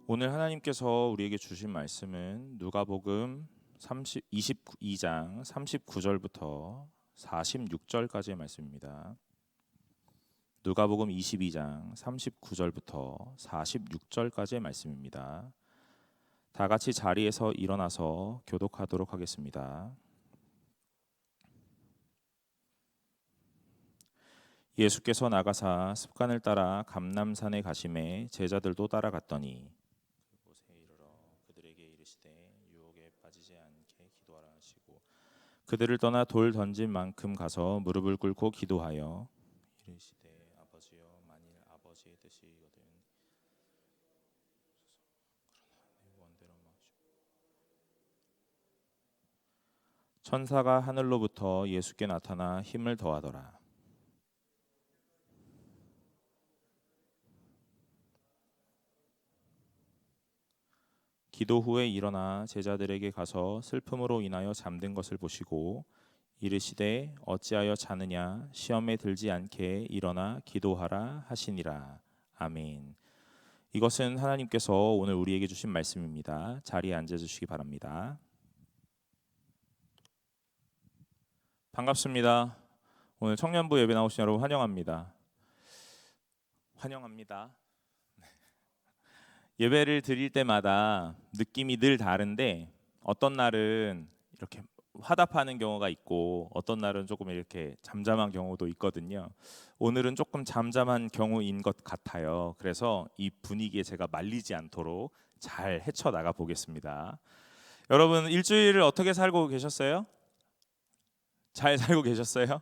오늘 하나님께서 우리에게 주신 말씀은 누가복음 22장 39절부터 46절까지의 말씀입니다. 누가복음 22장 39절부터 46절까지의 말씀입니다. 다 같이 자리에서 일어나서 교독하도록 하겠습니다. 예수께서 나가사 습관을 따라 감람산에 가심에 제자들도 따라갔더니 그곳에 이르러 그들에게 이르시되 유혹에 빠지지 않게 기도하라 하시고 그들을 떠나 돌 던진 만큼 가서 무릎을 꿇고 기도하여 이르시되 아버지여 만일 아버지의 뜻이거든 그러나 내 원대로 마시고 천사가 하늘로부터 예수께 나타나 힘을 더하더라. 기도 후에 일어나 제자들에게 가서 슬픔으로 인하여 잠든 것을 보시고 이르시되 어찌하여 자느냐 시험에 들지 않게 일어나 기도하라 하시니라. 아멘. 이것은 하나님께서 오늘 우리에게 주신 말씀입니다. 자리에 앉아 주시기 바랍니다. 반갑습니다. 오늘 청년부 예배 나오신 여러분 환영합니다. 환영합니다. 예배를 드릴 때마다 느낌이 늘 다른데 어떤 날은 이렇게 화답하는 경우가 있고 어떤 날은 조금 이렇게 잠잠한 경우도 있거든요. 오늘은 조금 잠잠한 경우인 것 같아요. 그래서 이 분위기에 제가 말리지 않도록 잘 헤쳐나가 보겠습니다. 여러분 일주일을 어떻게 살고 계셨어요? 잘 살고 계셨어요?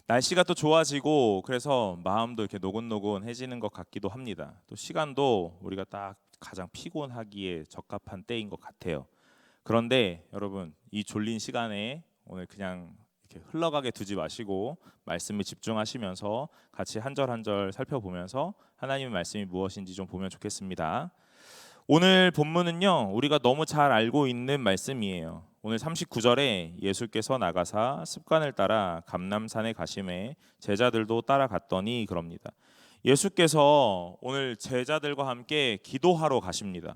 날씨가 또 좋아지고 그래서 마음도 이렇게 노곤노곤해지는 것 같기도 합니다. 또 시간도 우리가 딱 가장 피곤하기에 적합한 때인 것 같아요. 그런데 여러분 이 졸린 시간에 오늘 그냥 이렇게 흘러가게 두지 마시고 말씀에 집중하시면서 같이 한 절 한 절 살펴보면서 하나님의 말씀이 무엇인지 좀 보면 좋겠습니다. 오늘 본문은요 우리가 너무 잘 알고 있는 말씀이에요. 오늘 39절에 예수께서 나가사 습관을 따라 감람산에 가심에 제자들도 따라갔더니 그럽니다. 예수께서 오늘 제자들과 함께 기도하러 가십니다.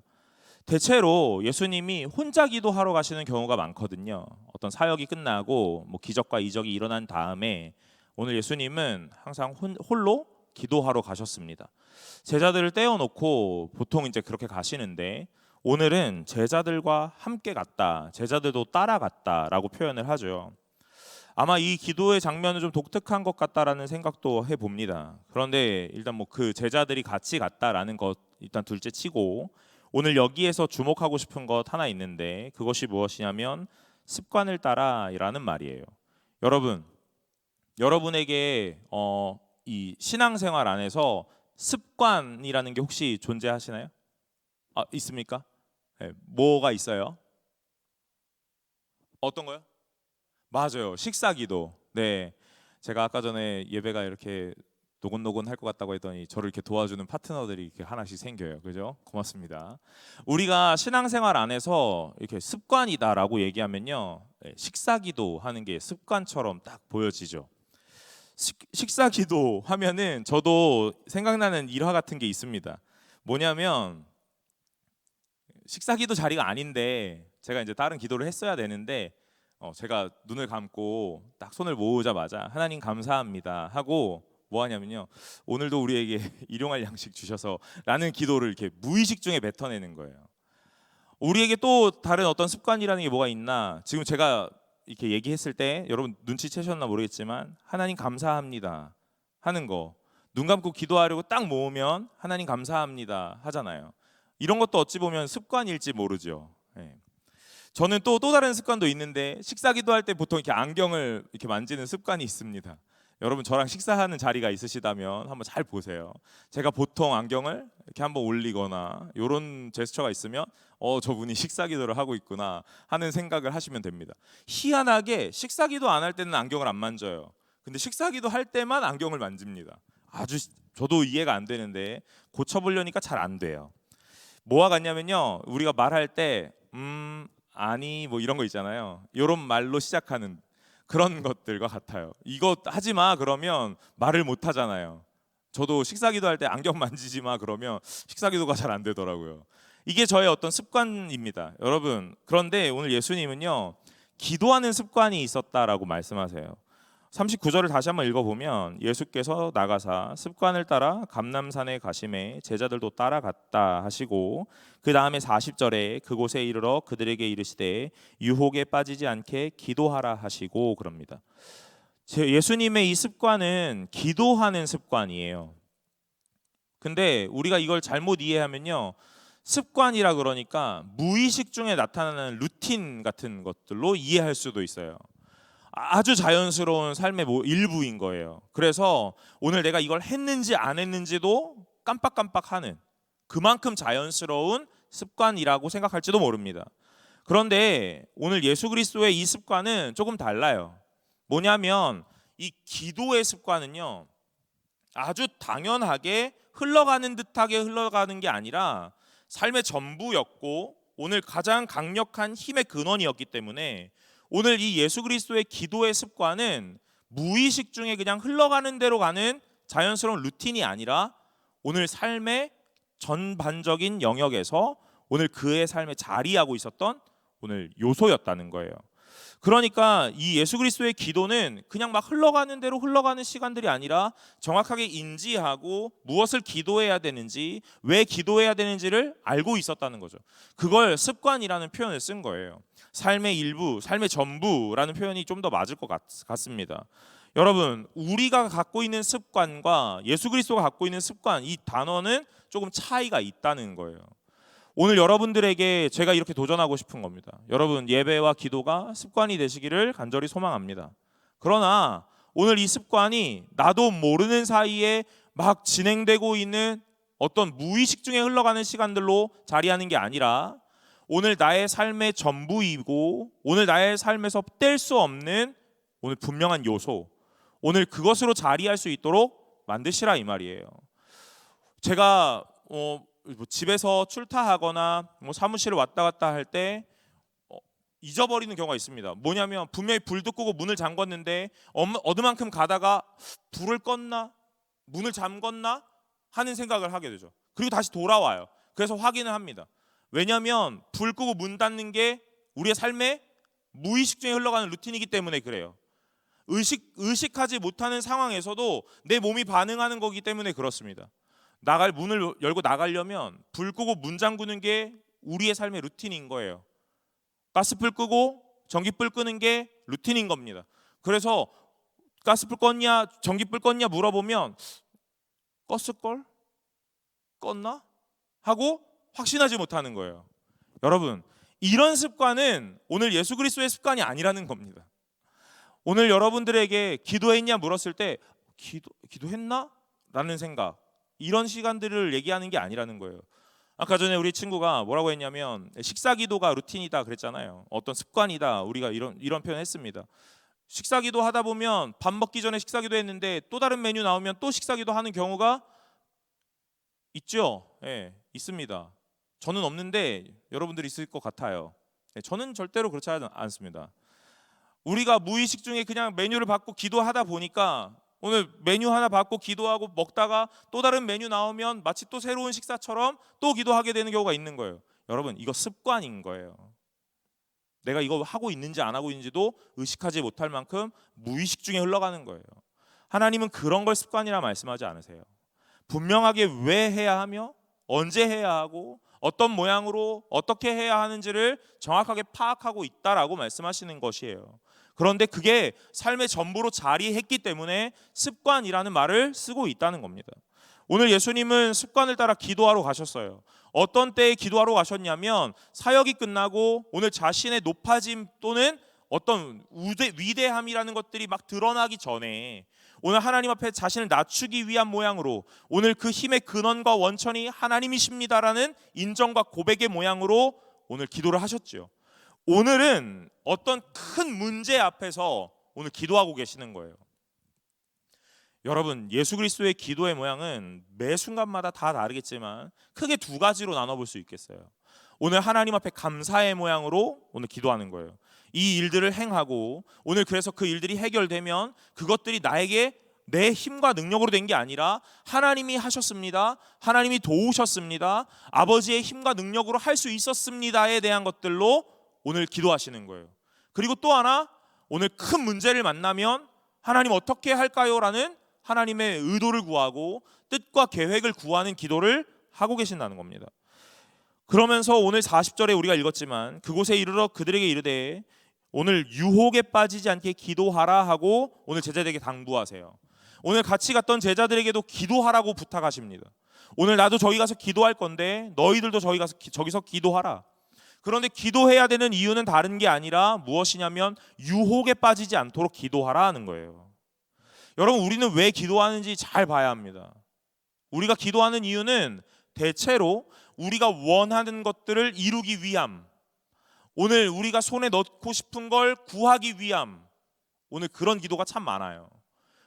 대체로 예수님이 혼자 기도하러 가시는 경우가 많거든요. 어떤 사역이 끝나고 뭐 기적과 이적이 일어난 다음에 오늘 예수님은 항상 홀로 기도하러 가셨습니다. 제자들을 떼어놓고 보통 이제 그렇게 가시는데 오늘은 제자들과 함께 갔다, 제자들도 따라갔다라고 표현을 하죠. 아마 이 기도의 장면은 좀 독특한 것 같다라는 생각도 해봅니다. 그런데 일단 뭐 그 제자들이 같이 갔다라는 것 일단 둘째 치고 오늘 여기에서 주목하고 싶은 것 하나 있는데 그것이 무엇이냐면 습관을 따라라는 말이에요. 여러분에게 이 신앙생활 안에서 습관이라는 게 혹시 존재하시나요? 있습니까? 네, 뭐가 있어요? 어떤 거요? 맞아요. 식사기도. 네. 제가 아까 전에 예배가 이렇게 노곤노곤 할 것 같다고 했더니 저를 이렇게 도와주는 파트너들이 이렇게 하나씩 생겨요. 그죠? 고맙습니다. 우리가 신앙생활 안에서 이렇게 습관이다라고 얘기하면요. 식사기도 하는 게 습관처럼 딱 보여지죠. 식사기도 하면은 저도 생각나는 일화 같은 게 있습니다. 뭐냐면 식사기도 자리가 아닌데 제가 이제 다른 기도를 했어야 되는데 제가 눈을 감고 딱 손을 모으자마자 하나님 감사합니다 하고 뭐 하냐면요. 오늘도 우리에게 일용할 양식 주셔서 라는 기도를 이렇게 무의식 중에 뱉어내는 거예요. 우리에게 또 다른 어떤 습관이라는 게 뭐가 있나? 지금 제가 이렇게 얘기했을 때 여러분 눈치채셨나 모르겠지만 하나님 감사합니다 하는 거. 눈 감고 기도하려고 딱 모으면 하나님 감사합니다 하잖아요. 이런 것도 어찌 보면 습관일지 모르죠. 예. 저는 또 다른 습관도 있는데 식사 기도할 때 보통 이렇게 안경을 이렇게 만지는 습관이 있습니다. 여러분 저랑 식사하는 자리가 있으시다면 한번 잘 보세요. 제가 보통 안경을 이렇게 한번 올리거나 이런 제스처가 있으면 저분이 식사 기도를 하고 있구나 하는 생각을 하시면 됩니다. 희한하게 식사 기도 안 할 때는 안경을 안 만져요. 근데 식사 기도 할 때만 안경을 만집니다. 아주 저도 이해가 안 되는데 고쳐보려니까 잘 안 돼요. 뭐와 같냐면요. 우리가 말할 때 아니 뭐 이런 거 있잖아요. 이런 말로 시작하는 그런 것들과 같아요. 이거 하지 마 그러면 말을 못 하잖아요. 저도 식사기도 할 때 안경 만지지 마 그러면 식사기도가 잘 안 되더라고요. 이게 저의 어떤 습관입니다. 여러분, 그런데 오늘 예수님은요, 기도하는 습관이 있었다라고 말씀하세요. 39절을 다시 한번 읽어보면 예수께서 나가사 습관을 따라 감람산에 가심에 제자들도 따라갔다 하시고, 그 다음에 40절에 그곳에 이르러 그들에게 이르시되 유혹에 빠지지 않게 기도하라 하시고 그럽니다. 예수님의 이 습관은 기도하는 습관이에요. 근데 우리가 이걸 잘못 이해하면요, 습관이라 그러니까 무의식 중에 나타나는 루틴 같은 것들로 이해할 수도 있어요. 아주 자연스러운 삶의 일부인 거예요. 그래서 오늘 내가 이걸 했는지 안 했는지도 깜빡깜빡하는, 그만큼 자연스러운 습관이라고 생각할지도 모릅니다. 그런데 오늘 예수 그리스도의 이 습관은 조금 달라요. 뭐냐면 이 기도의 습관은요, 아주 당연하게 흘러가는 듯하게 흘러가는 게 아니라 삶의 전부였고 오늘 가장 강력한 힘의 근원이었기 때문에 오늘 이 예수 그리스도의 기도의 습관은 무의식 중에 그냥 흘러가는 대로 가는 자연스러운 루틴이 아니라 오늘 삶의 전반적인 영역에서 오늘 그의 삶에 자리하고 있었던 오늘 요소였다는 거예요. 그러니까 이 예수 그리스도의 기도는 그냥 막 흘러가는 대로 흘러가는 시간들이 아니라 정확하게 인지하고 무엇을 기도해야 되는지, 왜 기도해야 되는지를 알고 있었다는 거죠. 그걸 습관이라는 표현을 쓴 거예요. 삶의 일부, 삶의 전부라는 표현이 좀 더 맞을 것 같습니다. 여러분, 우리가 갖고 있는 습관과 예수 그리스도가 갖고 있는 습관, 이 단어는 조금 차이가 있다는 거예요. 오늘 여러분들에게 제가 이렇게 도전하고 싶은 겁니다. 여러분, 예배와 기도가 습관이 되시기를 간절히 소망합니다. 그러나 오늘 이 습관이 나도 모르는 사이에 막 진행되고 있는 어떤 무의식 중에 흘러가는 시간들로 자리하는 게 아니라 오늘 나의 삶의 전부이고 오늘 나의 삶에서 뗄 수 없는 오늘 분명한 요소, 오늘 그것으로 자리할 수 있도록 만드시라 이 말이에요. 제가 집에서 출타하거나 사무실을 왔다 갔다 할 때 잊어버리는 경우가 있습니다. 뭐냐면 분명히 불도 끄고 문을 잠궜는데 어느만큼 가다가 불을 껐나 문을 잠궜나 하는 생각을 하게 되죠. 그리고 다시 돌아와요. 그래서 확인을 합니다. 왜냐하면 불 끄고 문 닫는 게 우리의 삶에 무의식 중에 흘러가는 루틴이기 때문에 그래요. 의식하지 못하는 상황에서도 내 몸이 반응하는 거기 때문에 그렇습니다. 문을 열고 나가려면 불 끄고 문 잠그는 게 우리의 삶의 루틴인 거예요. 가스불 끄고 전기불 끄는 게 루틴인 겁니다. 그래서 가스불 껐냐 전기불 껐냐 물어보면 껐을걸? 껐나? 하고 확신하지 못하는 거예요. 여러분, 이런 습관은 오늘 예수 그리스도의 습관이 아니라는 겁니다. 오늘 여러분들에게 기도했냐 물었을 때 기도했나? 라는 생각, 이런 시간들을 얘기하는 게 아니라는 거예요. 아까 전에 우리 친구가 뭐라고 했냐면 식사기도가 루틴이다 그랬잖아요. 어떤 습관이다, 우리가 이런 표현 했습니다. 식사기도 하다 보면 밥 먹기 전에 식사기도 했는데 또 다른 메뉴 나오면 또 식사기도 하는 경우가 있죠. 예, 있습니다. 저는 없는데 여러분들 있을 것 같아요. 저는 절대로 그렇지 않습니다. 우리가 무의식 중에 그냥 메뉴를 받고 기도하다 보니까 오늘 메뉴 하나 받고 기도하고 먹다가 또 다른 메뉴 나오면 마치 또 새로운 식사처럼 또 기도하게 되는 경우가 있는 거예요. 여러분, 이거 습관인 거예요. 내가 이거 하고 있는지 안 하고 있는지도 의식하지 못할 만큼 무의식 중에 흘러가는 거예요. 하나님은 그런 걸 습관이라 말씀하지 않으세요. 분명하게 왜 해야 하며 언제 해야 하고 어떤 모양으로 어떻게 해야 하는지를 정확하게 파악하고 있다라고 말씀하시는 것이에요. 그런데 그게 삶의 전부로 자리했기 때문에 습관이라는 말을 쓰고 있다는 겁니다. 오늘 예수님은 습관을 따라 기도하러 가셨어요. 어떤 때에 기도하러 가셨냐면 사역이 끝나고 오늘 자신의 높아짐 또는 어떤 위대함이라는 것들이 막 드러나기 전에 오늘 하나님 앞에 자신을 낮추기 위한 모양으로 오늘 그 힘의 근원과 원천이 하나님이십니다라는 인정과 고백의 모양으로 오늘 기도를 하셨죠. 오늘은 어떤 큰 문제 앞에서 오늘 기도하고 계시는 거예요. 여러분, 예수 그리스도의 기도의 모양은 매 순간마다 다 다르겠지만 크게 두 가지로 나눠볼 수 있겠어요. 오늘 하나님 앞에 감사의 모양으로 오늘 기도하는 거예요. 이 일들을 행하고 오늘 그래서 그 일들이 해결되면 그것들이 나에게 내 힘과 능력으로 된 게 아니라 하나님이 하셨습니다. 하나님이 도우셨습니다. 아버지의 힘과 능력으로 할 수 있었습니다에 대한 것들로 오늘 기도하시는 거예요. 그리고 또 하나, 오늘 큰 문제를 만나면 하나님 어떻게 할까요? 라는 하나님의 의도를 구하고 뜻과 계획을 구하는 기도를 하고 계신다는 겁니다. 그러면서 오늘 40절에 우리가 읽었지만 그곳에 이르러 그들에게 이르되 오늘 유혹에 빠지지 않게 기도하라 하고 오늘 제자들에게 당부하세요. 오늘 같이 갔던 제자들에게도 기도하라고 부탁하십니다. 오늘 나도 저기 가서 기도할 건데 너희들도 저기서 기도하라. 그런데 기도해야 되는 이유는 다른 게 아니라 무엇이냐면 유혹에 빠지지 않도록 기도하라 하는 거예요. 여러분, 우리는 왜 기도하는지 잘 봐야 합니다. 우리가 기도하는 이유는 대체로 우리가 원하는 것들을 이루기 위함, 오늘 우리가 손에 넣고 싶은 걸 구하기 위함, 오늘 그런 기도가 참 많아요.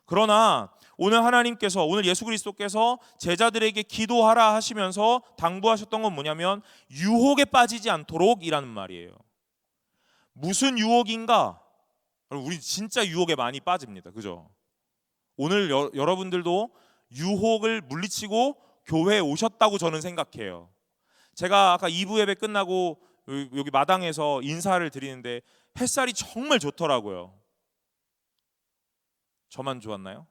그러나 오늘 하나님께서, 오늘 예수 그리스도께서 제자들에게 기도하라 하시면서 당부하셨던 건 뭐냐면 유혹에 빠지지 않도록 이라는 말이에요. 무슨 유혹인가? 우리 진짜 유혹에 많이 빠집니다. 그죠? 오늘 여러분들도 유혹을 물리치고 교회에 오셨다고 저는 생각해요. 제가 아까 2부 예배 끝나고 여기 마당에서 인사를 드리는데 햇살이 정말 좋더라고요. 저만 좋았나요?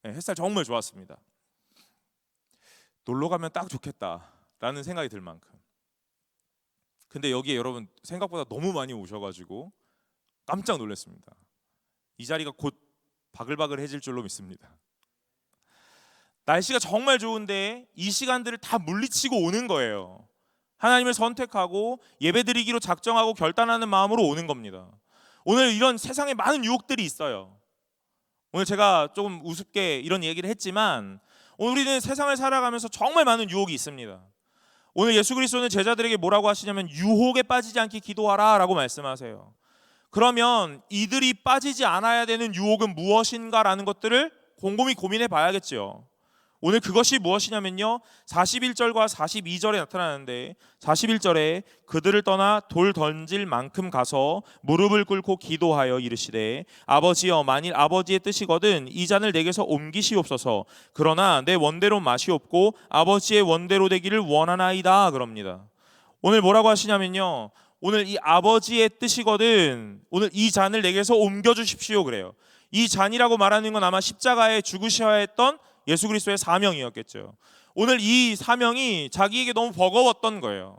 네, 햇살 정말 좋았습니다. 놀러 가면 딱 좋겠다라는 생각이 들 만큼. 근데 여기에 여러분 생각보다 너무 많이 오셔가지고 깜짝 놀랐습니다. 이 자리가 곧 바글바글해질 줄로 믿습니다. 날씨가 정말 좋은데 이 시간들을 다 물리치고 오는 거예요. 하나님을 선택하고 예배드리기로 작정하고 결단하는 마음으로 오는 겁니다. 오늘 이런 세상에 많은 유혹들이 있어요. 오늘 제가 조금 우습게 이런 얘기를 했지만 오늘 우리는 세상을 살아가면서 정말 많은 유혹이 있습니다. 오늘 예수 그리스도는 제자들에게 뭐라고 하시냐면 유혹에 빠지지 않게 기도하라 라고 말씀하세요. 그러면 이들이 빠지지 않아야 되는 유혹은 무엇인가라는 것들을 곰곰이 고민해 봐야겠죠. 오늘 그것이 무엇이냐면요, 41절과 42절에 나타나는데 41절에 그들을 떠나 돌 던질 만큼 가서 무릎을 꿇고 기도하여 이르시되 아버지여, 만일 아버지의 뜻이거든 이 잔을 내게서 옮기시옵소서. 그러나 내 원대로 마시옵고 아버지의 원대로 되기를 원하나이다 그럽니다. 오늘 뭐라고 하시냐면요, 오늘 이 아버지의 뜻이거든 오늘 이 잔을 내게서 옮겨주십시오 그래요. 이 잔이라고 말하는 건 아마 십자가에 죽으셔야 했던 예수 그리스도의 사명이었겠죠. 오늘 이 사명이 자기에게 너무 버거웠던 거예요.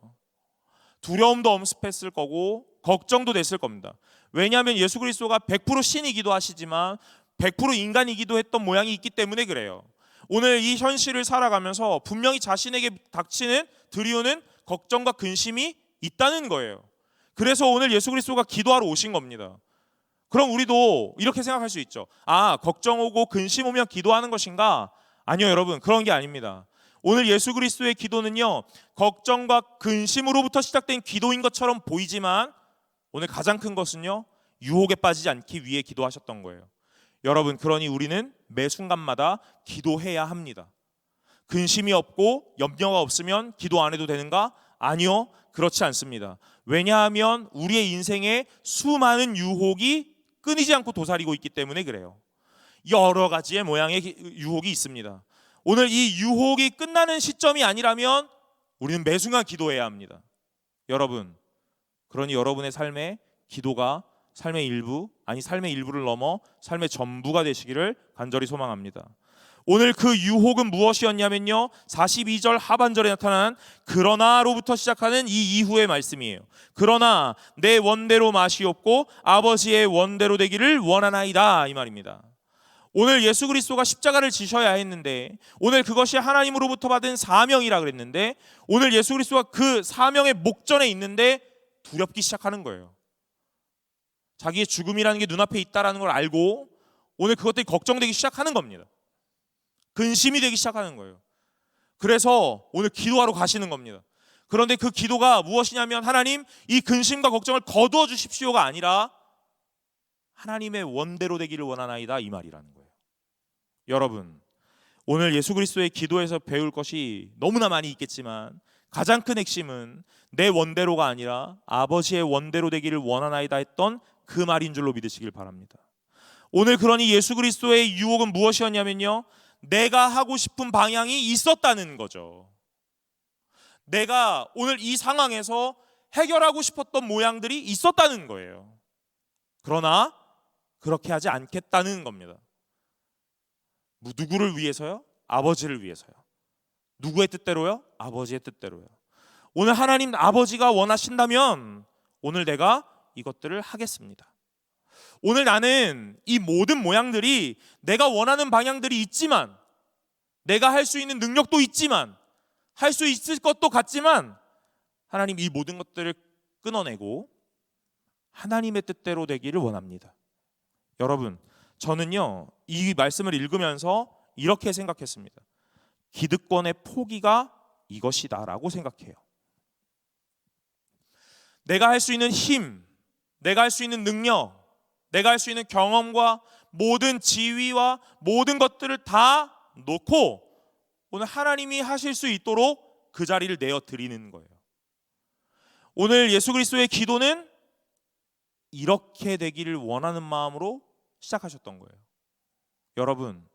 두려움도 엄습했을 거고 걱정도 됐을 겁니다. 왜냐하면 예수 그리스도가 100% 신이기도 하시지만 100% 인간이기도 했던 모양이 있기 때문에 그래요. 오늘 이 현실을 살아가면서 분명히 자신에게 닥치는 두려우는 걱정과 근심이 있다는 거예요. 그래서 오늘 예수 그리스도가 기도하러 오신 겁니다. 그럼 우리도 이렇게 생각할 수 있죠. 아, 걱정 오고 근심 오면 기도하는 것인가? 아니요, 여러분, 그런 게 아닙니다. 오늘 예수 그리스도의 기도는요, 걱정과 근심으로부터 시작된 기도인 것처럼 보이지만 오늘 가장 큰 것은요, 유혹에 빠지지 않기 위해 기도하셨던 거예요. 여러분, 그러니 우리는 매 순간마다 기도해야 합니다. 근심이 없고 염려가 없으면 기도 안 해도 되는가? 아니요, 그렇지 않습니다. 왜냐하면 우리의 인생에 수많은 유혹이 끊이지 않고 도사리고 있기 때문에 그래요. 여러 가지의 모양의 유혹이 있습니다. 오늘 이 유혹이 끝나는 시점이 아니라면 우리는 매 순간 기도해야 합니다. 여러분, 그러니 여러분의 삶에 기도가 삶의 일부, 아니 삶의 일부를 넘어 삶의 전부가 되시기를 간절히 소망합니다. 오늘 그 유혹은 무엇이었냐면요, 42절 하반절에 나타난 그러나로부터 시작하는 이 이후의 말씀이에요. 그러나 내 원대로 마시옵고 아버지의 원대로 되기를 원하나이다, 이 말입니다. 오늘 예수 그리스도가 십자가를 지셔야 했는데 오늘 그것이 하나님으로부터 받은 사명이라 그랬는데 오늘 예수 그리스도가 그 사명의 목전에 있는데 두렵기 시작하는 거예요. 자기의 죽음이라는 게 눈앞에 있다는 걸 알고 오늘 그것들이 걱정되기 시작하는 겁니다. 근심이 되기 시작하는 거예요. 그래서 오늘 기도하러 가시는 겁니다. 그런데 그 기도가 무엇이냐면 하나님, 이 근심과 걱정을 거두어 주십시오가 아니라 하나님의 원대로 되기를 원하나이다, 이 말이라는 거예요. 여러분, 오늘 예수 그리스도의 기도에서 배울 것이 너무나 많이 있겠지만 가장 큰 핵심은 내 원대로가 아니라 아버지의 원대로 되기를 원하나이다 했던 그 말인 줄로 믿으시길 바랍니다. 오늘 그러니 예수 그리스도의 유혹은 무엇이었냐면요, 내가 하고 싶은 방향이 있었다는 거죠. 내가 오늘 이 상황에서 해결하고 싶었던 모양들이 있었다는 거예요. 그러나 그렇게 하지 않겠다는 겁니다. 누구를 위해서요? 아버지를 위해서요. 누구의 뜻대로요? 아버지의 뜻대로요. 오늘 하나님 아버지가 원하신다면 오늘 내가 이것들을 하겠습니다. 오늘 나는 이 모든 모양들이 내가 원하는 방향들이 있지만, 내가 할 수 있는 능력도 있지만, 할 수 있을 것도 같지만, 하나님 이 모든 것들을 끊어내고 하나님의 뜻대로 되기를 원합니다. 여러분, 저는요 이 말씀을 읽으면서 이렇게 생각했습니다. 기득권의 포기가 이것이다라고 생각해요. 내가 할 수 있는 힘, 내가 할 수 있는 능력, 내가 할 수 있는 경험과 모든 지위와 모든 것들을 다 놓고 오늘 하나님이 하실 수 있도록 그 자리를 내어 드리는 거예요. 오늘 예수 그리스도의 기도는 이렇게 되기를 원하는 마음으로 시작하셨던 거예요. 여러분,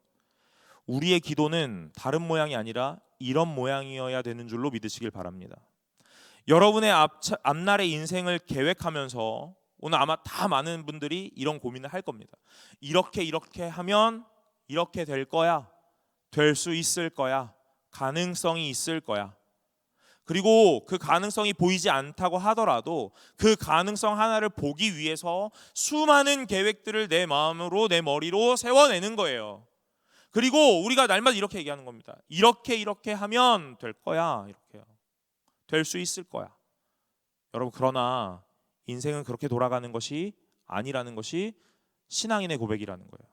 우리의 기도는 다른 모양이 아니라 이런 모양이어야 되는 줄로 믿으시길 바랍니다. 여러분의 앞날의 인생을 계획하면서 오늘 아마 다 많은 분들이 이런 고민을 할 겁니다. 이렇게 하면 이렇게 될 거야, 될 수 있을 거야, 가능성이 있을 거야. 그리고 그 가능성이 보이지 않다고 하더라도 그 가능성 하나를 보기 위해서 수많은 계획들을 내 마음으로, 내 머리로 세워내는 거예요. 그리고 우리가 날마다 이렇게 얘기하는 겁니다. 이렇게 하면 될 거야, 이렇게요. 될 수 있을 거야. 여러분, 그러나 인생은 그렇게 돌아가는 것이 아니라는 것이 신앙인의 고백이라는 거예요.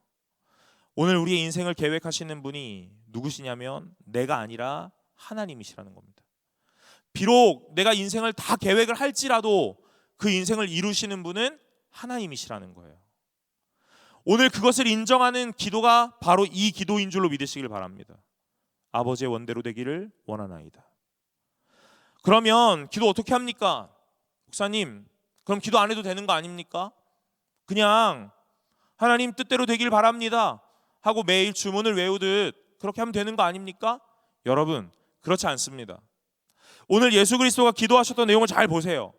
오늘 우리의 인생을 계획하시는 분이 누구시냐면 내가 아니라 하나님이시라는 겁니다. 비록 내가 인생을 다 계획을 할지라도 그 인생을 이루시는 분은 하나님이시라는 거예요. 오늘 그것을 인정하는 기도가 바로 이 기도인 줄로 믿으시길 바랍니다. 아버지의 원대로 되기를 원하나이다. 그러면 기도 어떻게 합니까? 목사님, 그럼 기도 안 해도 되는 거 아닙니까? 그냥 하나님 뜻대로 되길 바랍니다 하고 매일 주문을 외우듯 그렇게 하면 되는 거 아닙니까? 여러분, 그렇지 않습니다. 오늘 예수 그리스도가 기도하셨던 내용을 잘 보세요.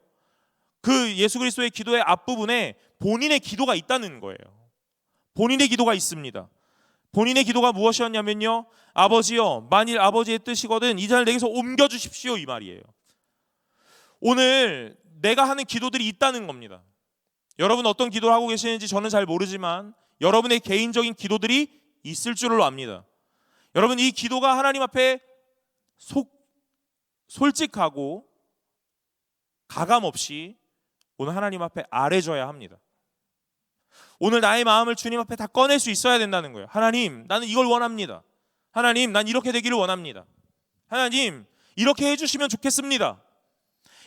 그 예수 그리스도의 기도의 앞부분에 본인의 기도가 있다는 거예요. 본인의 기도가 있습니다. 본인의 기도가 무엇이었냐면요, 아버지여, 만일 아버지의 뜻이거든 이 잔을 내게서 옮겨주십시오, 이 말이에요. 오늘 내가 하는 기도들이 있다는 겁니다. 여러분 어떤 기도를 하고 계시는지 저는 잘 모르지만 여러분의 개인적인 기도들이 있을 줄로 압니다. 여러분, 이 기도가 하나님 앞에 솔직하고 가감 없이 오늘 하나님 앞에 아뢰져야 합니다. 오늘 나의 마음을 주님 앞에 다 꺼낼 수 있어야 된다는 거예요. 하나님, 나는 이걸 원합니다. 하나님, 난 이렇게 되기를 원합니다. 하나님, 이렇게 해주시면 좋겠습니다.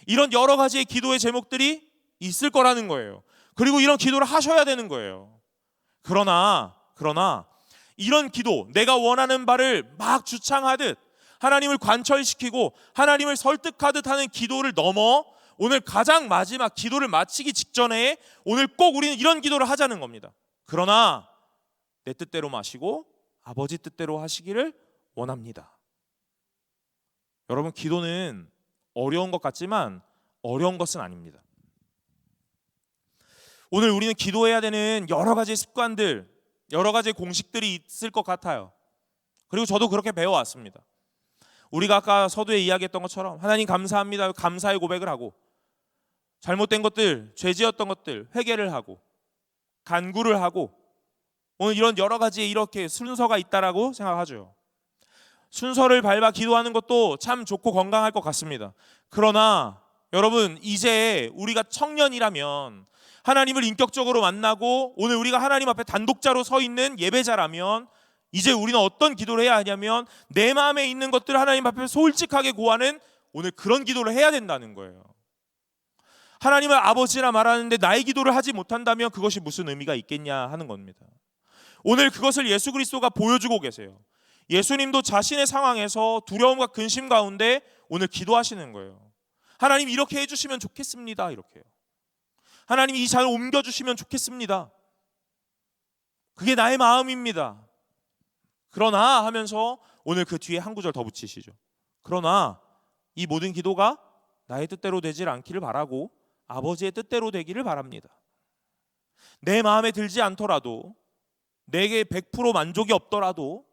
이런 여러 가지의 기도의 제목들이 있을 거라는 거예요. 그리고 이런 기도를 하셔야 되는 거예요. 그러나 이런 기도, 내가 원하는 바를 막 주창하듯 하나님을 관철시키고 하나님을 설득하듯 하는 기도를 넘어 오늘 가장 마지막 기도를 마치기 직전에 오늘 꼭 우리는 이런 기도를 하자는 겁니다. 그러나 내 뜻대로 마시고 아버지 뜻대로 하시기를 원합니다. 여러분, 기도는 어려운 것 같지만 어려운 것은 아닙니다. 오늘 우리는 기도해야 되는 여러 가지 습관들, 여러 가지 공식들이 있을 것 같아요. 그리고 저도 그렇게 배워왔습니다. 우리가 아까 서두에 이야기했던 것처럼 하나님 감사합니다, 감사의 고백을 하고, 잘못된 것들, 죄지었던 것들 회개를 하고, 간구를 하고, 오늘 이런 여러 가지의 이렇게 순서가 있다라고 생각하죠. 순서를 밟아 기도하는 것도 참 좋고 건강할 것 같습니다. 그러나 여러분, 이제 우리가 청년이라면, 하나님을 인격적으로 만나고 오늘 우리가 하나님 앞에 단독자로 서 있는 예배자라면 이제 우리는 어떤 기도를 해야 하냐면 내 마음에 있는 것들을 하나님 앞에 솔직하게 고하는 오늘 그런 기도를 해야 된다는 거예요. 하나님을 아버지라 말하는데 나의 기도를 하지 못한다면 그것이 무슨 의미가 있겠냐 하는 겁니다. 오늘 그것을 예수 그리스도가 보여주고 계세요. 예수님도 자신의 상황에서 두려움과 근심 가운데 오늘 기도하시는 거예요. 하나님, 이렇게 해주시면 좋겠습니다. 이렇게요. 하나님, 이 잔을 옮겨주시면 좋겠습니다. 그게 나의 마음입니다. 그러나 하면서 오늘 그 뒤에 한 구절 더 붙이시죠. 그러나 이 모든 기도가 나의 뜻대로 되질 않기를 바라고 아버지의 뜻대로 되기를 바랍니다. 내 마음에 들지 않더라도, 내게 100% 만족이 없더라도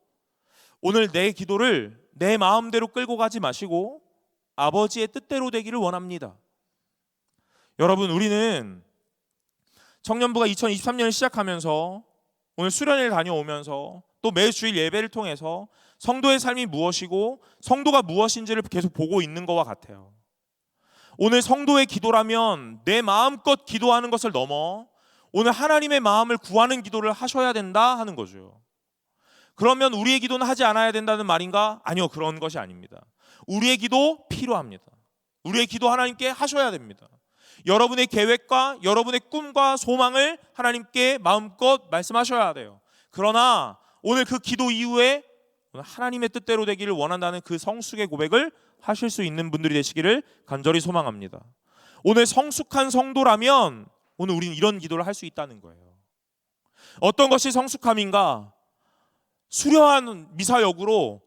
오늘 내 기도를 내 마음대로 끌고 가지 마시고 아버지의 뜻대로 되기를 원합니다. 여러분, 우리는 청년부가 2023년을 시작하면서 오늘 수련회를 다녀오면서 또 매주일 예배를 통해서 성도의 삶이 무엇이고 성도가 무엇인지를 계속 보고 있는 것과 같아요. 오늘 성도의 기도라면 내 마음껏 기도하는 것을 넘어 오늘 하나님의 마음을 구하는 기도를 하셔야 된다 하는 거죠. 그러면 우리의 기도는 하지 않아야 된다는 말인가? 아니요, 그런 것이 아닙니다. 우리의 기도 필요합니다. 우리의 기도 하나님께 하셔야 됩니다. 여러분의 계획과 여러분의 꿈과 소망을 하나님께 마음껏 말씀하셔야 돼요. 그러나 오늘 그 기도 이후에 하나님의 뜻대로 되기를 원한다는 그 성숙의 고백을 하실 수 있는 분들이 되시기를 간절히 소망합니다. 오늘 성숙한 성도라면 오늘 우리는 이런 기도를 할 수 있다는 거예요. 어떤 것이 성숙함인가? 수려한 미사역으로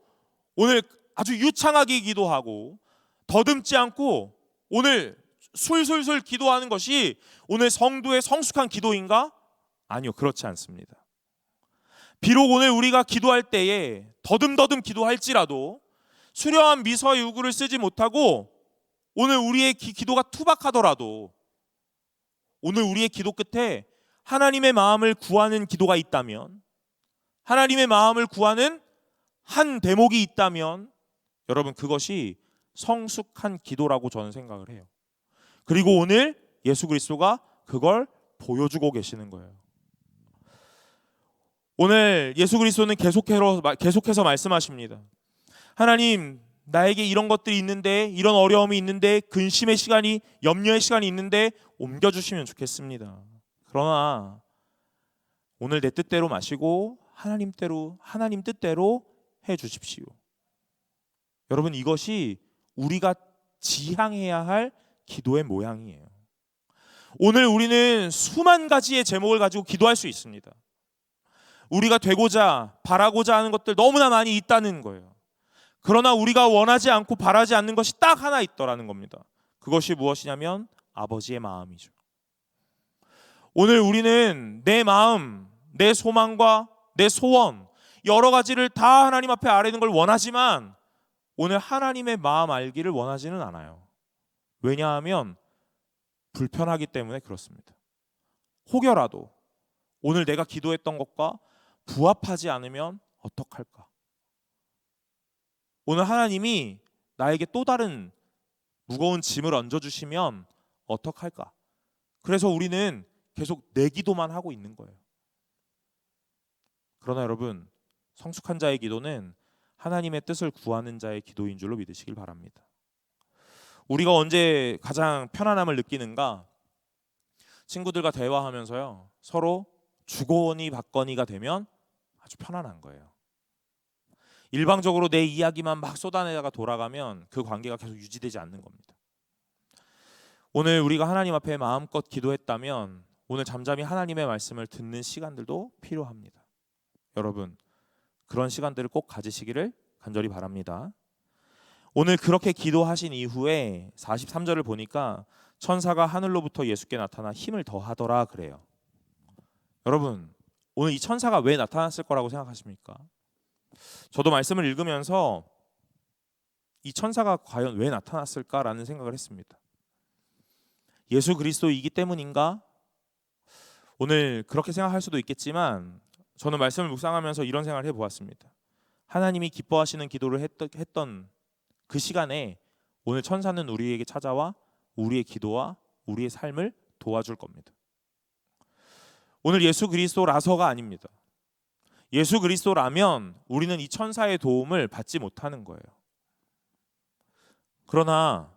오늘 아주 유창하게 기도하고 더듬지 않고 오늘 술술술 기도하는 것이 오늘 성도의 성숙한 기도인가? 아니요, 그렇지 않습니다. 비록 오늘 우리가 기도할 때에 더듬더듬 기도할지라도 수려한 미서의 유구를 쓰지 못하고 오늘 우리의 기도가 투박하더라도 오늘 우리의 기도 끝에 하나님의 마음을 구하는 기도가 있다면, 하나님의 마음을 구하는 한 대목이 있다면 여러분, 그것이 성숙한 기도라고 저는 생각을 해요. 그리고 오늘 예수 그리스도가 그걸 보여주고 계시는 거예요. 오늘 예수 그리스도는 계속해서 말씀하십니다. 하나님, 나에게 이런 것들이 있는데, 이런 어려움이 있는데, 근심의 시간이, 염려의 시간이 있는데 옮겨주시면 좋겠습니다. 그러나 오늘 내 뜻대로 마시고 하나님 뜻대로 해주십시오. 여러분, 이것이 우리가 지향해야 할 기도의 모양이에요. 오늘 우리는 수만 가지의 제목을 가지고 기도할 수 있습니다. 우리가 되고자 바라고자 하는 것들 너무나 많이 있다는 거예요. 그러나 우리가 원하지 않고 바라지 않는 것이 딱 하나 있더라는 겁니다. 그것이 무엇이냐면 아버지의 마음이죠. 오늘 우리는 내 마음, 내 소망과 내 소원, 여러 가지를 다 하나님 앞에 아뢰는 걸 원하지만 오늘 하나님의 마음 알기를 원하지는 않아요. 왜냐하면 불편하기 때문에 그렇습니다. 혹여라도 오늘 내가 기도했던 것과 부합하지 않으면 어떡할까? 오늘 하나님이 나에게 또 다른 무거운 짐을 얹어주시면 어떡할까? 그래서 우리는 계속 내 기도만 하고 있는 거예요. 그러나 여러분, 성숙한 자의 기도는 하나님의 뜻을 구하는 자의 기도인 줄로 믿으시길 바랍니다. 우리가 언제 가장 편안함을 느끼는가? 친구들과 대화하면서요, 서로 주거니 받거니가 되면 아주 편안한 거예요. 일방적으로 내 이야기만 막 쏟아내다가 돌아가면 그 관계가 계속 유지되지 않는 겁니다. 오늘 우리가 하나님 앞에 마음껏 기도했다면 오늘 잠잠히 하나님의 말씀을 듣는 시간들도 필요합니다. 여러분, 그런 시간들을 꼭 가지시기를 간절히 바랍니다. 오늘 그렇게 기도하신 이후에 43절을 보니까 천사가 하늘로부터 예수께 나타나 힘을 더하더라 그래요. 여러분, 오늘 이 천사가 왜 나타났을 거라고 생각하십니까? 저도 말씀을 읽으면서 이 천사가 과연 왜 나타났을까라는 생각을 했습니다. 예수 그리스도이기 때문인가? 오늘 그렇게 생각할 수도 있겠지만 저는 말씀을 묵상하면서 이런 생각을 해보았습니다. 하나님이 기뻐하시는 기도를 했던 그 시간에 오늘 천사는 우리에게 찾아와 우리의 기도와 우리의 삶을 도와줄 겁니다. 오늘 예수 그리스도라서가 아닙니다. 예수 그리스도라면 우리는 이 천사의 도움을 받지 못하는 거예요. 그러나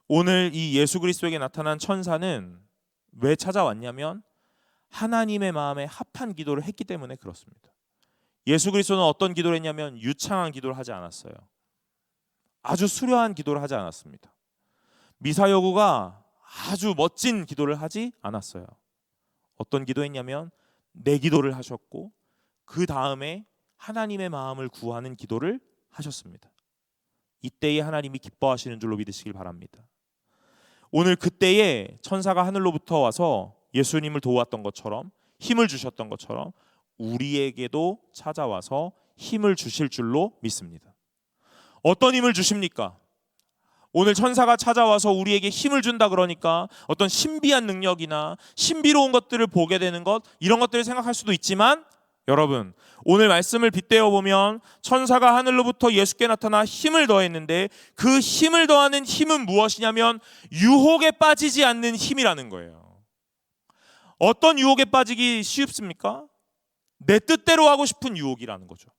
오늘 이 예수 그리스도에게 나타난 천사는 왜 찾아왔냐면 하나님의 마음에 합한 기도를 했기 때문에 그렇습니다. 예수 그리스도는 어떤 기도를 했냐면 유창한 기도를 하지 않았어요. 아주 수려한 기도를 하지 않았습니다. 미사여구가 아주 멋진 기도를 하지 않았어요. 어떤 기도했냐면 내 기도를 하셨고 그 다음에 하나님의 마음을 구하는 기도를 하셨습니다. 이때에 하나님이 기뻐하시는 줄로 믿으시길 바랍니다. 오늘 그때에 천사가 하늘로부터 와서 예수님을 도왔던 것처럼, 힘을 주셨던 것처럼 우리에게도 찾아와서 힘을 주실 줄로 믿습니다. 어떤 힘을 주십니까? 오늘 천사가 찾아와서 우리에게 힘을 준다 그러니까 어떤 신비한 능력이나 신비로운 것들을 보게 되는 것, 이런 것들을 생각할 수도 있지만, 여러분, 오늘 말씀을 빗대어 보면 천사가 하늘로부터 예수께 나타나 힘을 더했는데 그 힘을 더하는 힘은 무엇이냐면 유혹에 빠지지 않는 힘이라는 거예요. 어떤 유혹에 빠지기 쉽습니까? 내 뜻대로 하고 싶은 유혹이라는 거죠.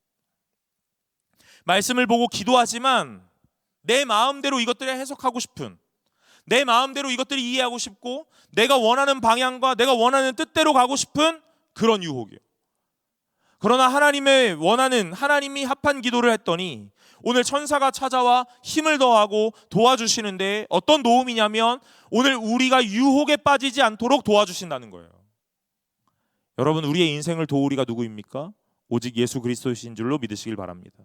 말씀을 보고 기도하지만 내 마음대로 이것들을 해석하고 싶은, 내 마음대로 이것들을 이해하고 싶고 내가 원하는 방향과 내가 원하는 뜻대로 가고 싶은 그런 유혹이에요. 그러나 하나님이 합한 기도를 했더니 오늘 천사가 찾아와 힘을 더하고 도와주시는데 어떤 도움이냐면 오늘 우리가 유혹에 빠지지 않도록 도와주신다는 거예요. 여러분, 우리의 인생을 도우리가 누구입니까? 오직 예수 그리스도이신 줄로 믿으시길 바랍니다.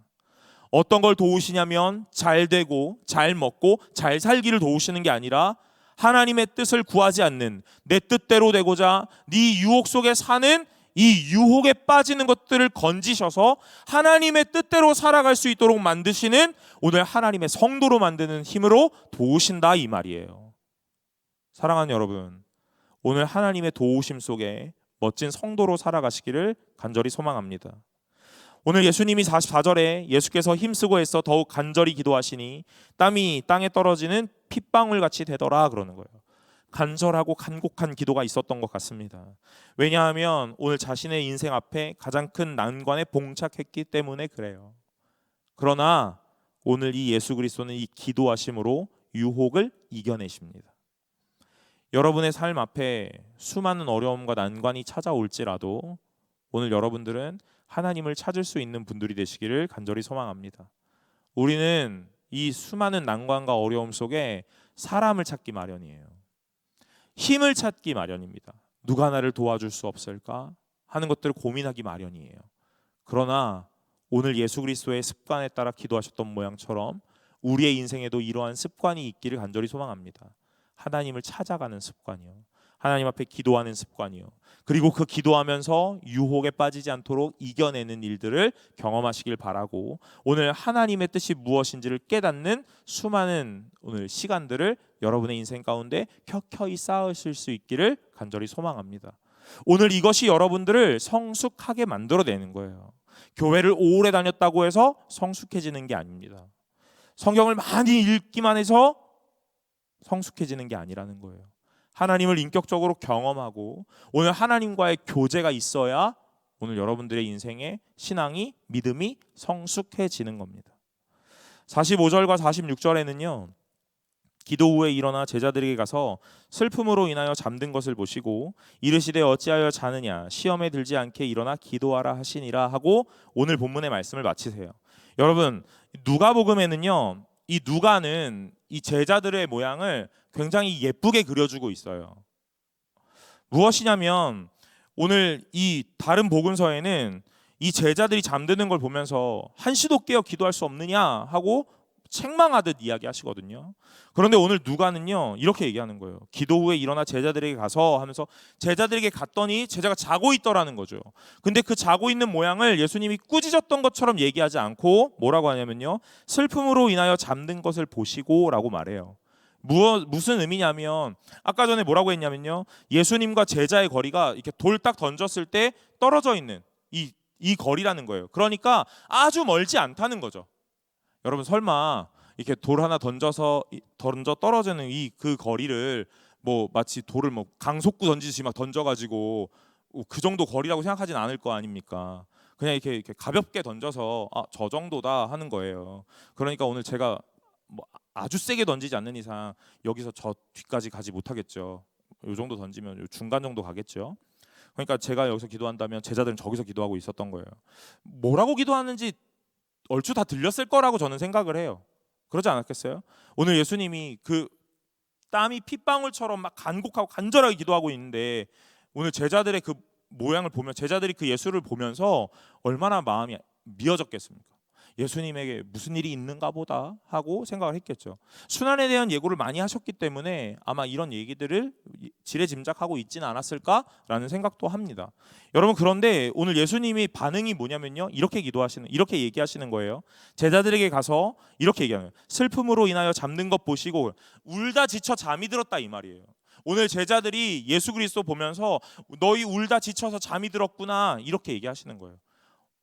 어떤 걸 도우시냐면 잘 되고 잘 먹고 잘 살기를 도우시는 게 아니라 하나님의 뜻을 구하지 않는, 내 뜻대로 되고자 네 유혹 속에 사는 이 유혹에 빠지는 것들을 건지셔서 하나님의 뜻대로 살아갈 수 있도록 만드시는, 오늘 하나님의 성도로 만드는 힘으로 도우신다, 이 말이에요. 사랑하는 여러분, 오늘 하나님의 도우심 속에 멋진 성도로 살아가시기를 간절히 소망합니다. 오늘 예수님이 44절에 예수께서 힘쓰고 애써 더욱 간절히 기도하시니 땀이 땅에 떨어지는 핏방울 같이 되더라 그러는 거예요. 간절하고 간곡한 기도가 있었던 것 같습니다. 왜냐하면 오늘 자신의 인생 앞에 가장 큰 난관에 봉착했기 때문에 그래요. 그러나 오늘 이 예수 그리스도는 이 기도하심으로 유혹을 이겨내십니다. 여러분의 삶 앞에 수많은 어려움과 난관이 찾아올지라도 오늘 여러분들은 하나님을 찾을 수 있는 분들이 되시기를 간절히 소망합니다. 우리는 이 수많은 난관과 어려움 속에 사람을 찾기 마련이에요. 힘을 찾기 마련입니다. 누가 나를 도와줄 수 없을까 하는 것들을 고민하기 마련이에요. 그러나 오늘 예수 그리스도의 습관에 따라 기도하셨던 모양처럼 우리의 인생에도 이러한 습관이 있기를 간절히 소망합니다. 하나님을 찾아가는 습관이요, 하나님 앞에 기도하는 습관이요, 그리고 그 기도하면서 유혹에 빠지지 않도록 이겨내는 일들을 경험하시길 바라고, 오늘 하나님의 뜻이 무엇인지를 깨닫는 수많은 오늘 시간들을 여러분의 인생 가운데 켜켜이 쌓으실 수 있기를 간절히 소망합니다. 오늘 이것이 여러분들을 성숙하게 만들어내는 거예요. 교회를 오래 다녔다고 해서 성숙해지는 게 아닙니다. 성경을 많이 읽기만 해서 성숙해지는 게 아니라는 거예요. 하나님을 인격적으로 경험하고 오늘 하나님과의 교제가 있어야 오늘 여러분들의 인생의 신앙이, 믿음이 성숙해지는 겁니다. 45절과 46절에는요, 기도 후에 일어나 제자들에게 가서 슬픔으로 인하여 잠든 것을 보시고 이르시되 어찌하여 자느냐, 시험에 들지 않게 일어나 기도하라 하시니라 하고 오늘 본문의 말씀을 마치세요. 여러분, 누가복음에는요, 이 누가는 이 제자들의 모양을 굉장히 예쁘게 그려주고 있어요. 무엇이냐면 오늘 이 다른 복음서에는 이 제자들이 잠드는 걸 보면서 한시도 깨어 기도할 수 없느냐 하고 책망하듯 이야기하시거든요. 그런데 오늘 누가는요, 이렇게 얘기하는 거예요. 기도 후에 일어나 제자들에게 가서 하면서 제자들에게 갔더니 제자가 자고 있더라는 거죠. 근데 그 자고 있는 모양을 예수님이 꾸짖었던 것처럼 얘기하지 않고 뭐라고 하냐면요, 슬픔으로 인하여 잠든 것을 보시고 라고 말해요. 무슨 의미냐면 아까 전에 뭐라고 했냐면요, 예수님과 제자의 거리가 이렇게 돌 딱 던졌을 때 떨어져 있는 이 거리라는 거예요. 그러니까 아주 멀지 않다는 거죠. 여러분, 설마 이렇게 돌 하나 던져 떨어지는 그 거리를 뭐 마치 돌을 뭐 강속구 던지듯이 막 던져가지고 그 정도 거리라고 생각하진 않을 거 아닙니까? 그냥 이렇게 가볍게 던져서 저 정도다 하는 거예요. 그러니까 오늘 제가 뭐 아주 세게 던지지 않는 이상 여기서 저 뒤까지 가지 못하겠죠. 요 정도 던지면 요 중간 정도 가겠죠. 그러니까 제가 여기서 기도한다면 제자들은 저기서 기도하고 있었던 거예요. 뭐라고 기도하는지 얼추 다 들렸을 거라고 저는 생각을 해요. 그러지 않았겠어요? 오늘 예수님이 그 땀이 핏방울처럼 막 간곡하고 간절하게 기도하고 있는데 오늘 제자들의 그 모양을 보면 제자들이 그 예수를 보면서 얼마나 마음이 미어졌겠습니까? 예수님에게 무슨 일이 있는가 보다 하고 생각을 했겠죠. 순환에 대한 예고를 많이 하셨기 때문에 아마 이런 얘기들을 지레짐작하고 있지는 않았을까라는 생각도 합니다. 여러분, 그런데 오늘 예수님이 반응이 뭐냐면요, 이렇게 얘기하시는 거예요. 제자들에게 가서 이렇게 얘기하는 거예요. 슬픔으로 인하여 잠든 것 보시고 울다 지쳐 잠이 들었다, 이 말이에요. 오늘 제자들이 예수 그리스도 보면서 너희 울다 지쳐서 잠이 들었구나, 이렇게 얘기하시는 거예요.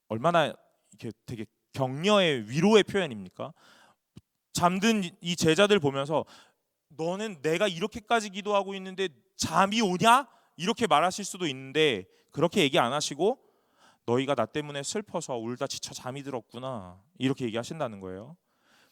얼마나 이렇게 되게 격려의 위로의 표현입니까? 잠든 이 제자들 보면서 너는 내가 이렇게까지 기도하고 있는데 잠이 오냐? 이렇게 말하실 수도 있는데 그렇게 얘기 안 하시고 너희가 나 때문에 슬퍼서 울다 지쳐 잠이 들었구나, 이렇게 얘기하신다는 거예요.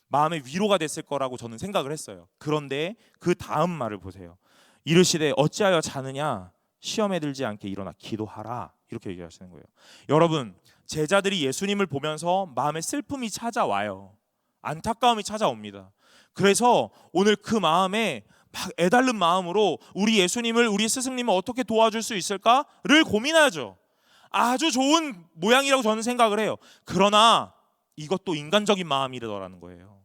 마음의 위로가 됐을 거라고 저는 생각을 했어요. 그런데 그 다음 말을 보세요. 이르시되 어찌하여 자느냐? 시험에 들지 않게 일어나 기도하라, 이렇게 얘기하시는 거예요. 여러분, 제자들이 예수님을 보면서 마음에 슬픔이 찾아와요. 안타까움이 찾아옵니다. 그래서 오늘 그 마음에 막 애달른 마음으로 우리 예수님을, 우리 스승님을 어떻게 도와줄 수 있을까를 고민하죠. 아주 좋은 모양이라고 저는 생각을 해요. 그러나 이것도 인간적인 마음이더라는 거예요.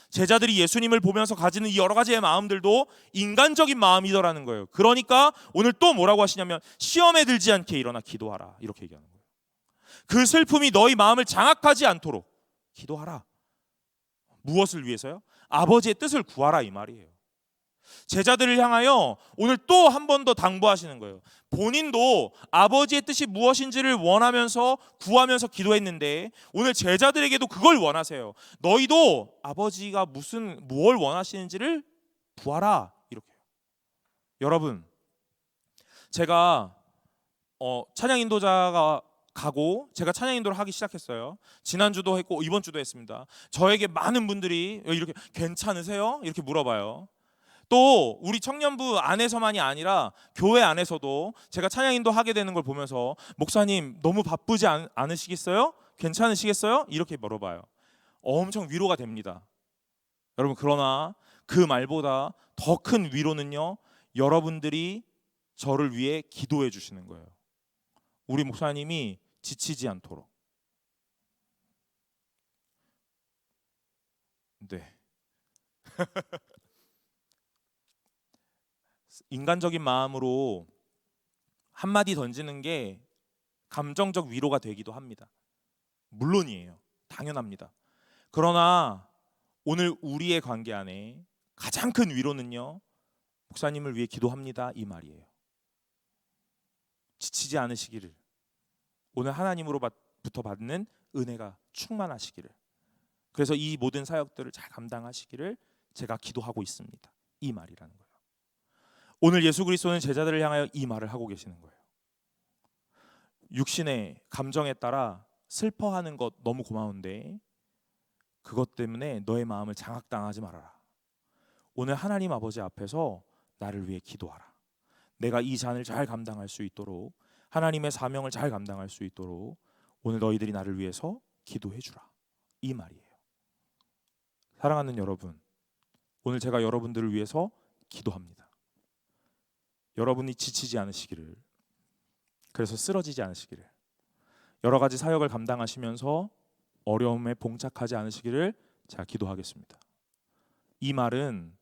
제자들이 예수님을 보면서 가지는 이 여러 가지의 마음들도 인간적인 마음이더라는 거예요. 그러니까 오늘 또 뭐라고 하시냐면 시험에 들지 않게 일어나 기도하라, 이렇게 얘기하는 거예요. 그 슬픔이 너희 마음을 장악하지 않도록 기도하라. 무엇을 위해서요? 아버지의 뜻을 구하라, 이 말이에요. 제자들을 향하여 오늘 또 한 번 더 당부하시는 거예요. 본인도 아버지의 뜻이 무엇인지를 원하면서 구하면서 기도했는데 오늘 제자들에게도 그걸 원하세요. 너희도 아버지가 무엇을 원하시는지를 구하라, 이렇게. 여러분, 제가 찬양 인도자가 가고 제가 찬양 인도를 하기 시작했어요. 지난주도 했고 이번 주도 했습니다. 저에게 많은 분들이 이렇게 괜찮으세요? 이렇게 물어봐요. 또 우리 청년부 안에서만이 아니라 교회 안에서도 제가 찬양 인도하게 되는 걸 보면서 목사님 너무 바쁘지 않으시겠어요? 괜찮으시겠어요? 이렇게 물어봐요. 엄청 위로가 됩니다. 여러분, 그러나 그 말보다 더 큰 위로는요, 여러분들이 저를 위해 기도해 주시는 거예요. 우리 목사님이 지치지 않도록. 네. 인간적인 마음으로 한마디 던지는 게 감정적 위로가 되기도 합니다. 물론이에요. 당연합니다. 그러나 오늘 우리의 관계 안에 가장 큰 위로는요, 목사님을 위해 기도합니다, 이 말이에요. 지치지 않으시기를, 오늘 하나님으로부터 받는 은혜가 충만하시기를, 그래서 이 모든 사역들을 잘 감당하시기를 제가 기도하고 있습니다, 이 말이라는 거예요. 오늘 예수 그리스도는 제자들을 향하여 이 말을 하고 계시는 거예요. 육신의 감정에 따라 슬퍼하는 것 너무 고마운데 그것 때문에 너의 마음을 장악당하지 말아라. 오늘 하나님 아버지 앞에서 나를 위해 기도하라. 내가 이 잔을 잘 감당할 수 있도록, 하나님의 사명을 잘 감당할 수 있도록 오늘 너희들이 나를 위해서 기도해 주라, 이 말이에요. 사랑하는 여러분, 오늘 제가 여러분들을 위해서 기도합니다. 여러분이 지치지 않으시기를, 그래서 쓰러지지 않으시기를, 여러 가지 사역을 감당하시면서 어려움에 봉착하지 않으시기를 제가 기도하겠습니다. 이 말은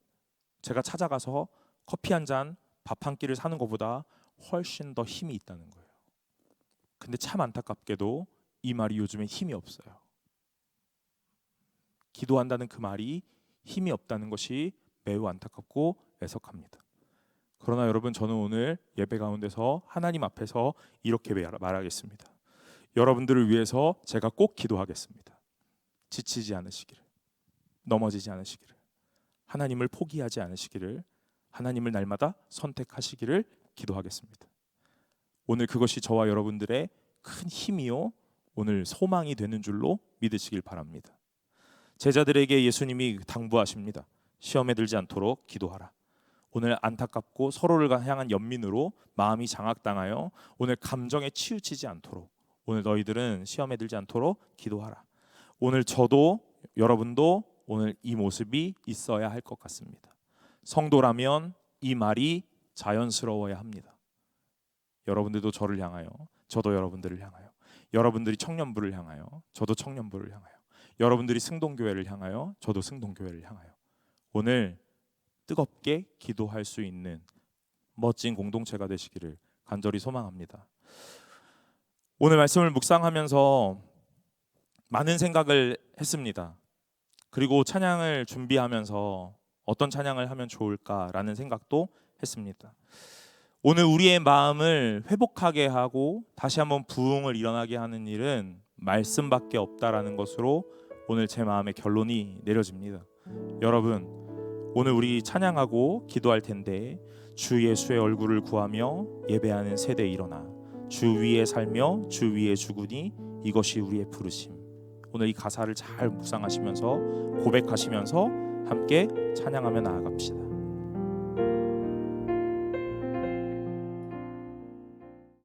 제가 찾아가서 커피 한 잔, 밥 한 끼를 사는 것보다 훨씬 더 힘이 있다는 거예요. 근데 참 안타깝게도 이 말이 요즘에 힘이 없어요. 기도한다는 그 말이 힘이 없다는 것이 매우 안타깝고 애석합니다. 그러나 여러분, 저는 오늘 예배 가운데서 하나님 앞에서 이렇게 말하겠습니다. 여러분들을 위해서 제가 꼭 기도하겠습니다. 지치지 않으시기를, 넘어지지 않으시기를, 하나님을 포기하지 않으시기를, 하나님을 날마다 선택하시기를 기도하겠습니다. 오늘 그것이 저와 여러분들의 큰 힘이요, 오늘 소망이 되는 줄로 믿으시길 바랍니다. 제자들에게 예수님이 당부하십니다. 시험에 들지 않도록 기도하라. 오늘 안타깝고 서로를 향한 연민으로 마음이 장악당하여 오늘 감정에 치우치지 않도록, 오늘 너희들은 시험에 들지 않도록 기도하라. 오늘 저도 여러분도 오늘 이 모습이 있어야 할 것 같습니다. 성도라면 이 말이 자연스러워야 합니다. 여러분들도 저를 향하여, 저도 여러분들을 향하여, 여러분들이 청년부를 향하여, 저도 청년부를 향하여, 여러분들이 승동교회를 향하여, 저도 승동교회를 향하여 오늘 뜨겁게 기도할 수 있는 멋진 공동체가 되시기를 간절히 소망합니다. 오늘 말씀을 묵상하면서 많은 생각을 했습니다. 그리고 찬양을 준비하면서 어떤 찬양을 하면 좋을까라는 생각도 했습니다. 오늘 우리의 마음을 회복하게 하고 다시 한번 부흥을 일어나게 하는 일은 말씀밖에 없다라는 것으로 오늘 제 마음의 결론이 내려집니다. 여러분, 오늘 우리 찬양하고 기도할 텐데 주 예수의 얼굴을 구하며 예배하는 세대 일어나 주 위에 살며 주 위에 죽으니 이것이 우리의 부르심. 오늘 이 가사를 잘 묵상하시면서 고백하시면서 함께 찬양하며 나아갑시다.